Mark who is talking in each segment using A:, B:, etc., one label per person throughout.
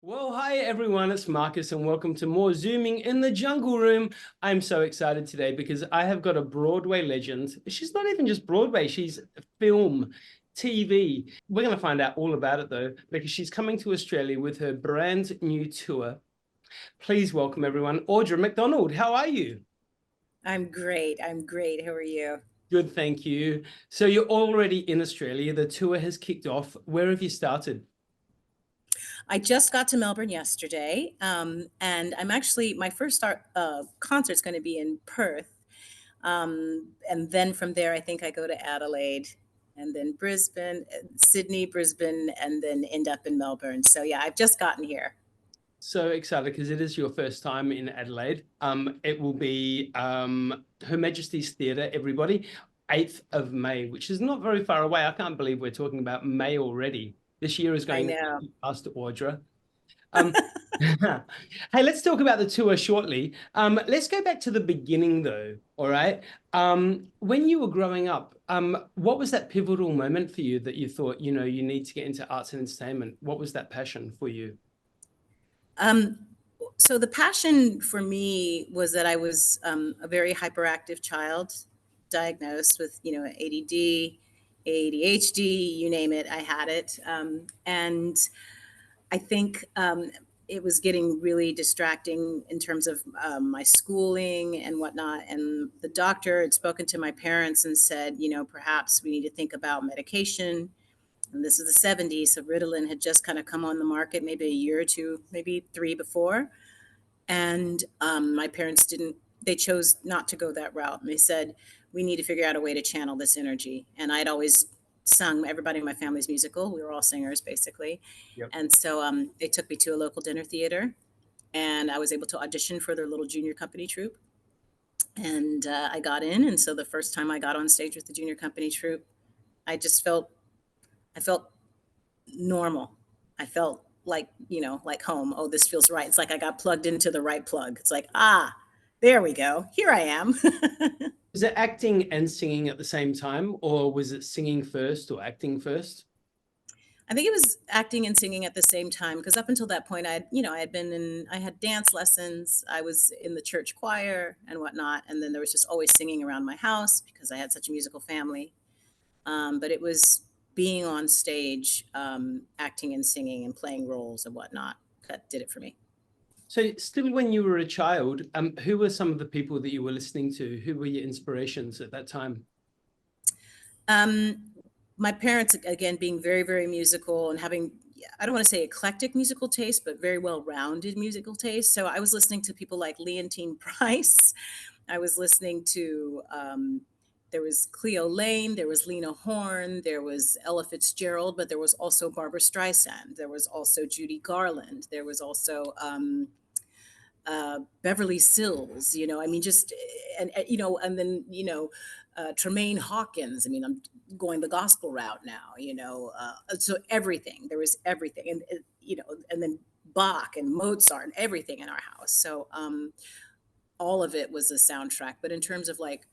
A: Well, hi everyone, it's Marcus and welcome to more Zooming in the Jungle Room. I'm so excited today because I have got a Broadway legend. She's not even just Broadway, she's film, TV. We're going to find out all about it though, because she's coming to Australia with her brand new tour. Please welcome everyone, Audra McDonald. How are you?
B: I'm great. I'm great. How are you?
A: Good, thank you. So you're already in Australia. The tour has kicked off. Where have you started?
B: I just got to Melbourne yesterday, and I'm actually my first concert's going to be in Perth, and then from there I think I go to Adelaide, and then Brisbane, Sydney, Brisbane, and then end up in Melbourne. So yeah, I've just gotten here.
A: So excited because it is your first time in Adelaide. It will be Her Majesty's Theatre, everybody, 8th of May, which is not very far away. I can't believe we're talking about May already. This year is
B: I
A: going
B: know.
A: past Audra. Um, hey, let's talk about the tour shortly. Let's go back to the beginning though, all right? When you were growing up, what was that pivotal moment for you that you thought, you need to get into arts and entertainment? What was that passion for you?
B: Um, so the passion for me was that I was a very hyperactive child, diagnosed with ADD, ADHD, you name it, I had it, and I think it was getting really distracting in terms of my schooling and whatnot. And the doctor had spoken to my parents and said, perhaps we need to think about medication. And this is the 70s, so Ritalin had just kind of come on the market, maybe a year or two, maybe three before. And my parents they chose not to go that route. And they said, we need to figure out a way to channel this energy. And I'd always sung, everybody in my family's musical. We were all singers, basically.
A: Yep.
B: And so they took me to a local dinner theater, and I was able to audition for their little junior company troupe. And I got in. And so the first time I got on stage with the junior company troupe, I just I felt normal. I felt like home. Oh, this feels right. It's like I got plugged into the right plug. It's like, there we go. Here I am.
A: Was it acting and singing at the same time, or was it singing first or acting first?
B: I think it was acting and singing at the same time because up until that point, I had dance lessons. I was in the church choir and whatnot, and then there was just always singing around my house because I had such a musical family. But it was being on stage, acting and singing and playing roles and whatnot that did it for me.
A: So, still when you were a child, who were some of the people that you were listening to? Who were your inspirations at that time?
B: Um, my parents, again, being very, very musical and having, I don't want to say eclectic musical taste, but very well-rounded musical taste. So I was listening to people like Leontine Price. I was listening to, there was Cleo Lane, there was Lena Horne, there was Ella Fitzgerald, but there was also Barbara Streisand. There was also Judy Garland. There was also Beverly Sills, I mean, just, and then, Tremaine Hawkins. I mean, I'm going the gospel route now, so everything, there was everything. And then Bach and Mozart and everything in our house. So all of it was a soundtrack. But in terms of like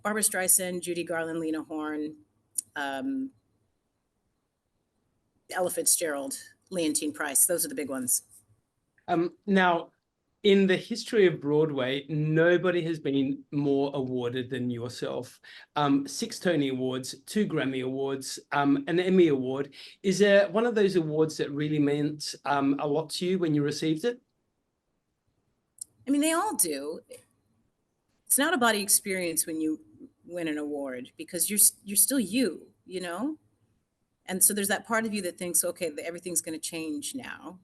B: Barbara Streisand, Judy Garland, Lena Horne, um, Ella Fitzgerald, Leontine Price, those are the big ones.
A: Now, in the history of Broadway, nobody has been more awarded than yourself. 6 Tony Awards, 2 Grammy Awards, an Emmy Award. Is there one of those awards that really meant a lot to you when you received it?
B: I mean, they all do. It's not a body experience when you win an award because you're still you. And so there's that part of you that thinks, okay, everything's going to change now.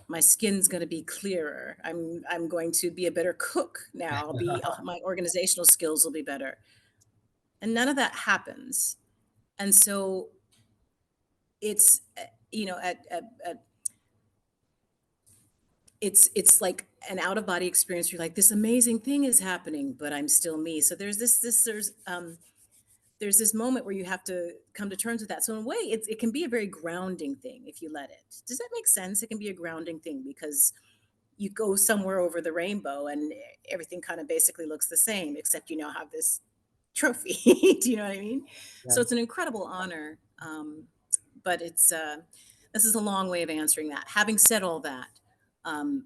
B: My skin's going to be clearer. I'm going to be a better cook now. My organizational skills will be better. And none of that happens. And so it's at it's like an out of body experience. You're like, this amazing thing is happening, but I'm still me. So there's this moment where you have to come to terms with that. So in a way, it can be a very grounding thing if you let it. Does that make sense? It can be a grounding thing because you go somewhere over the rainbow and everything kind of basically looks the same, except you now have this trophy. Do you know what I mean?
A: Yeah.
B: So it's an incredible honor. But this is a long way of answering that. Having said all that, um,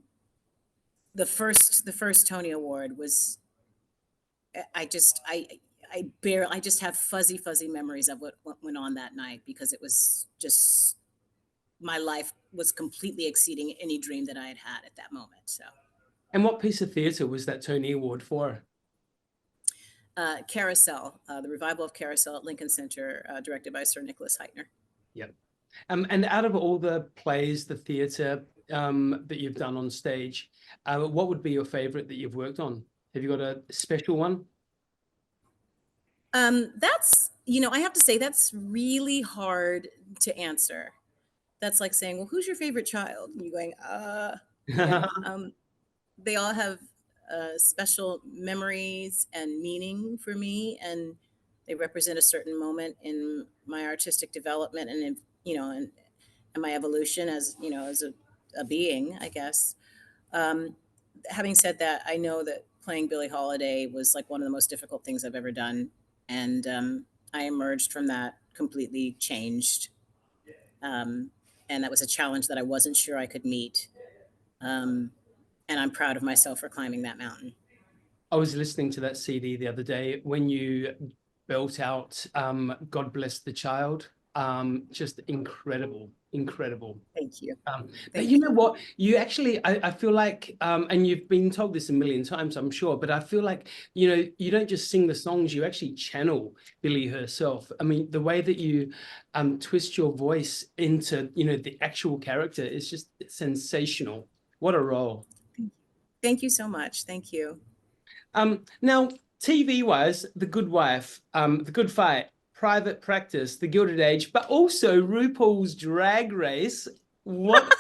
B: the first Tony Award was, I just I just have fuzzy memories of what went on that night, because it was just, my life was completely exceeding any dream that I had had at that moment. So
A: And what piece of theatre was that Tony Award for?
B: Carousel, the revival of Carousel at Lincoln Center, directed by Sir Nicholas Heitner.
A: Yep. And out of all the plays, the theatre that you've done on stage, what would be your favorite that you've worked on? Have you got a special one?
B: That's, I have to say, that's really hard to answer. That's like saying, well, who's your favorite child? And you're going, they all have special memories and meaning for me, and they represent a certain moment in my artistic development, and in, and my evolution as, as a being, I guess. Having said that, I know that playing Billie Holiday was like one of the most difficult things I've ever done, and I emerged from that completely changed. And that was a challenge that I wasn't sure I could meet. And I'm proud of myself for climbing that mountain.
A: I was listening to that CD the other day when you built out God Bless the Child. Just incredible.
B: Thank you.
A: But you know what? You actually, I feel like, and you've been told this a million times, I'm sure, but I feel like, you don't just sing the songs, you actually channel Billie herself. I mean, the way that you twist your voice into, the actual character is just sensational. What a role.
B: Thank you so much. Thank you.
A: Now, TV-wise, The Good Wife, The Good Fight, Private Practice, The Gilded Age, but also RuPaul's Drag Race. What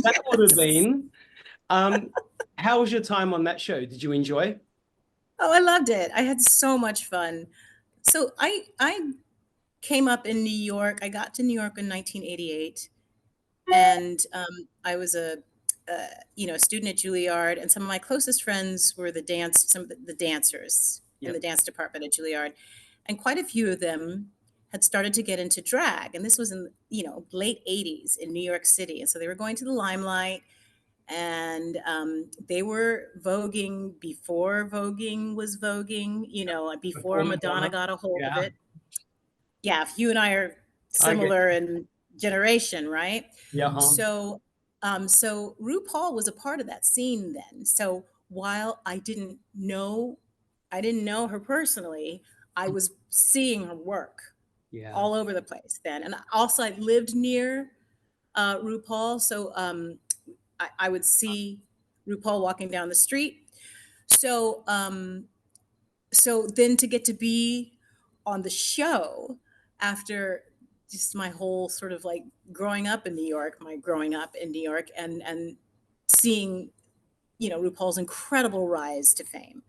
A: that would have been. How was your time on that show? Did you enjoy?
B: Oh, I loved it. I had so much fun. So I came up in New York. I got to New York in 1988, and I was a student at Juilliard, and some of my closest friends were some of the dancers in the dance department at Juilliard, and quite a few of them had started to get into drag, and this was in late 80s in New York City, and so they were going to the limelight, and they were voguing before voguing was voguing, before Madonna got a hold of it. Yeah, you and I are similar in generation, right?
A: Yeah.
B: So RuPaul was a part of that scene then. So while I didn't know her personally, I was seeing her work all over the place then. And also I lived near RuPaul. So I would see RuPaul walking down the street. So so then to get to be on the show after just my whole sort of like growing up in New York, and seeing, RuPaul's incredible rise to fame,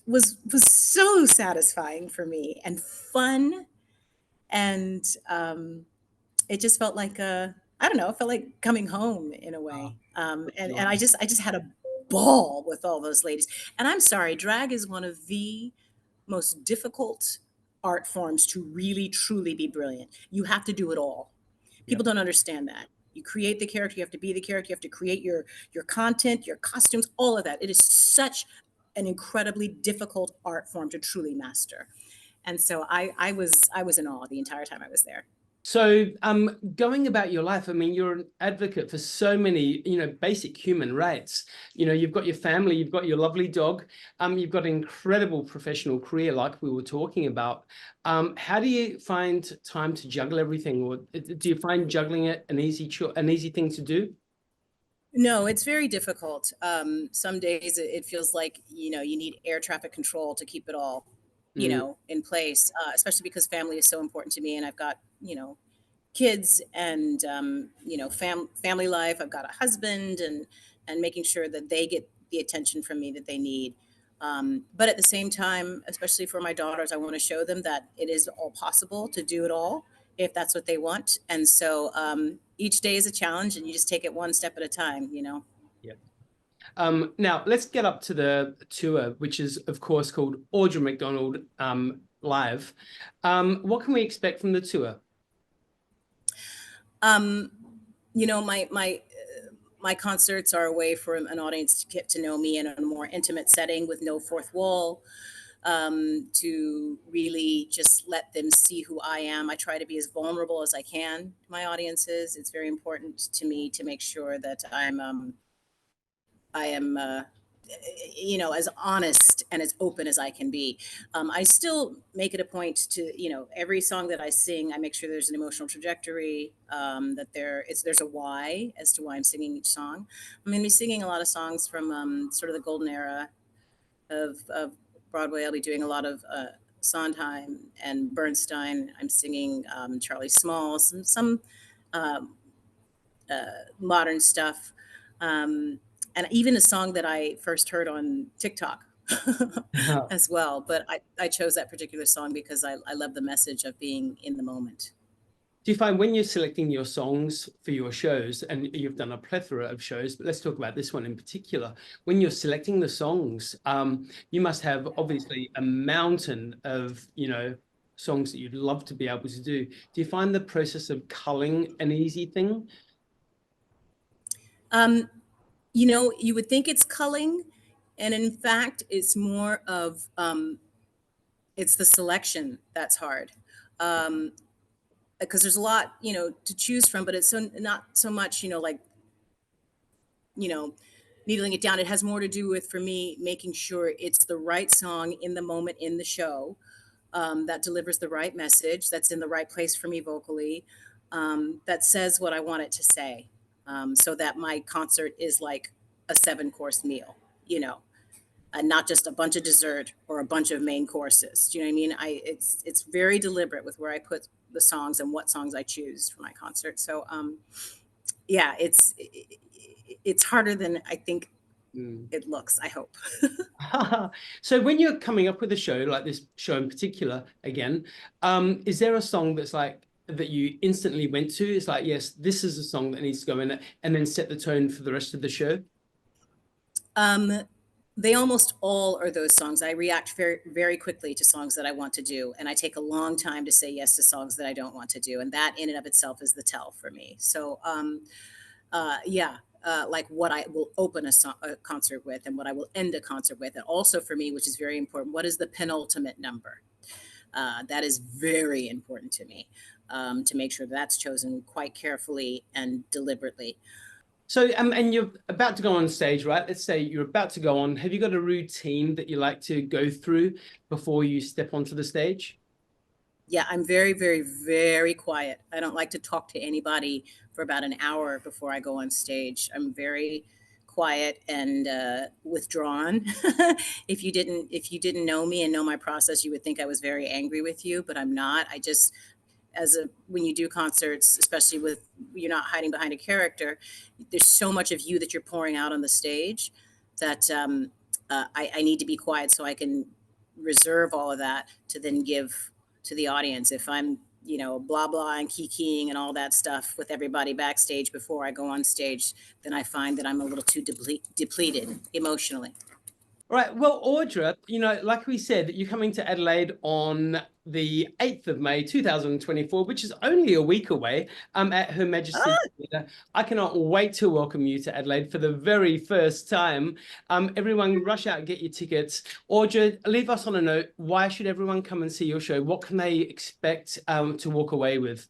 B: was so satisfying for me and fun. And it just felt like I don't know, it felt like coming home in a way. And I just had a ball with all those ladies. And I'm sorry, drag is one of the most difficult art forms to really truly be brilliant. You have to do it all. People don't understand that. You create the character, you have to be the character, you have to create your content, your costumes, all of that. It is such an incredibly difficult art form to truly master. And so I was in awe the entire time I was there.
A: So going about your life, I mean, you're an advocate for so many, basic human rights. You've got your family, you've got your lovely dog, you've got an incredible professional career like we were talking about. How do you find time to juggle everything? Or do you find juggling it an easy thing to do?
B: No, it's very difficult. Some days it feels like, you need air traffic control to keep it all, in place, especially because family is so important to me. And I've got, kids and, family life. I've got a husband, and making sure that they get the attention from me that they need. But at the same time, especially for my daughters, I want to show them that it is all possible to do it all if that's what they want. And so each day is a challenge, and you just take it one step at a time,
A: Yep. Now let's get up to the tour, which is of course called Audra McDonald Live. What can we expect from the tour?
B: You know, my concerts are a way for an audience to get to know me in a more intimate setting with no fourth wall, to really just let them see who I am. I try to be as vulnerable as I can to my audiences. It's very important to me to make sure that I am, you know, as honest and as open as I can be. I still make it a point to, you know, every song that I sing, I make sure there's an emotional trajectory, that there's a why as to why I'm singing each song. I'm going to be singing a lot of songs from sort of the golden era of Broadway. I'll be doing a lot of Sondheim and Bernstein. I'm singing Charlie Small, some um, modern stuff. And even a song that I first heard on TikTok as well. But I chose that particular song because I love the message of being in the moment.
A: Do you find when you're selecting your songs for your shows, and you've done a plethora of shows, but let's talk about this one in particular, when you're selecting the songs, you must have obviously a mountain of, you know, songs that you'd love to be able to do. Do you find the process of culling an easy thing?
B: You know, you would think it's culling, and in fact, it's more of it's the selection that's hard. Because there's a lot, you know, to choose from, but it's not so much, you know, like, you know, needling it down. It has more to do with, for me, making sure it's the right song in the moment in the show, that delivers the right message, that's in the right place for me vocally, that says what I want it to say, so that my concert is like a 7-course meal, you know, and not just a bunch of dessert or a bunch of main courses. Do you know what I mean? It's very deliberate with where I put the songs and what songs I choose for my concert. So yeah, it's harder than I think it looks, I hope.
A: So when you're coming up with a show like this show in particular, again, is there a song that's like that you instantly went to? It's like, yes, this is a song that needs to go in it, and then set the tone for the rest of the show?
B: They almost all are those songs. I react very, very quickly to songs that I want to do, and I take a long time to say yes to songs that I don't want to do, and that in and of itself is the tell for me. So, yeah, like what I will open a concert with, and what I will end a concert with, and also for me, which is very important, what is the penultimate number? That is very important to me, to make sure that's chosen quite carefully and deliberately.
A: So, and you're about to go on stage, right? Let's say you're about to go on. Have you got a routine that you like to go through before you step onto the stage?
B: Yeah, I'm very, very, very quiet. I don't like to talk to anybody for about an hour before I go on stage. I'm very quiet and withdrawn. If you didn't know me and know my process, you would think I was very angry with you, but I'm not. I just, when you do concerts, especially with, you're not hiding behind a character, there's so much of you that you're pouring out on the stage that I need to be quiet so I can reserve all of that to then give to the audience. If I'm, you know, blah blah and kikiing and all that stuff with everybody backstage before I go on stage, then I find that I'm a little too depleted emotionally.
A: All right. Well, Audra, you know, like we said, you're coming to Adelaide on the 8th of May, 2024, which is only a week away, at Her Majesty's Theatre. I cannot wait to welcome you to Adelaide for the very first time. Everyone rush out and get your tickets. Audra, leave us on a note. Why should everyone come and see your show? What can they expect to walk away with?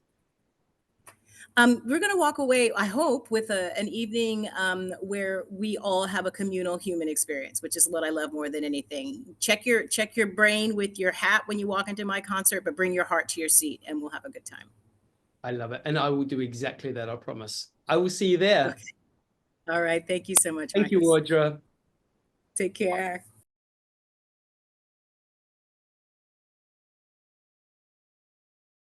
B: We're going to walk away, I hope, with an evening where we all have a communal human experience, which is what I love more than anything. Check your brain with your hat when you walk into my concert, but bring your heart to your seat, and we'll have a good time.
A: I love it, and I will do exactly that. I promise. I will see you there.
B: Okay. All right. Thank you so much,
A: Thank you,
B: Markus.
A: Audra.
B: Take care.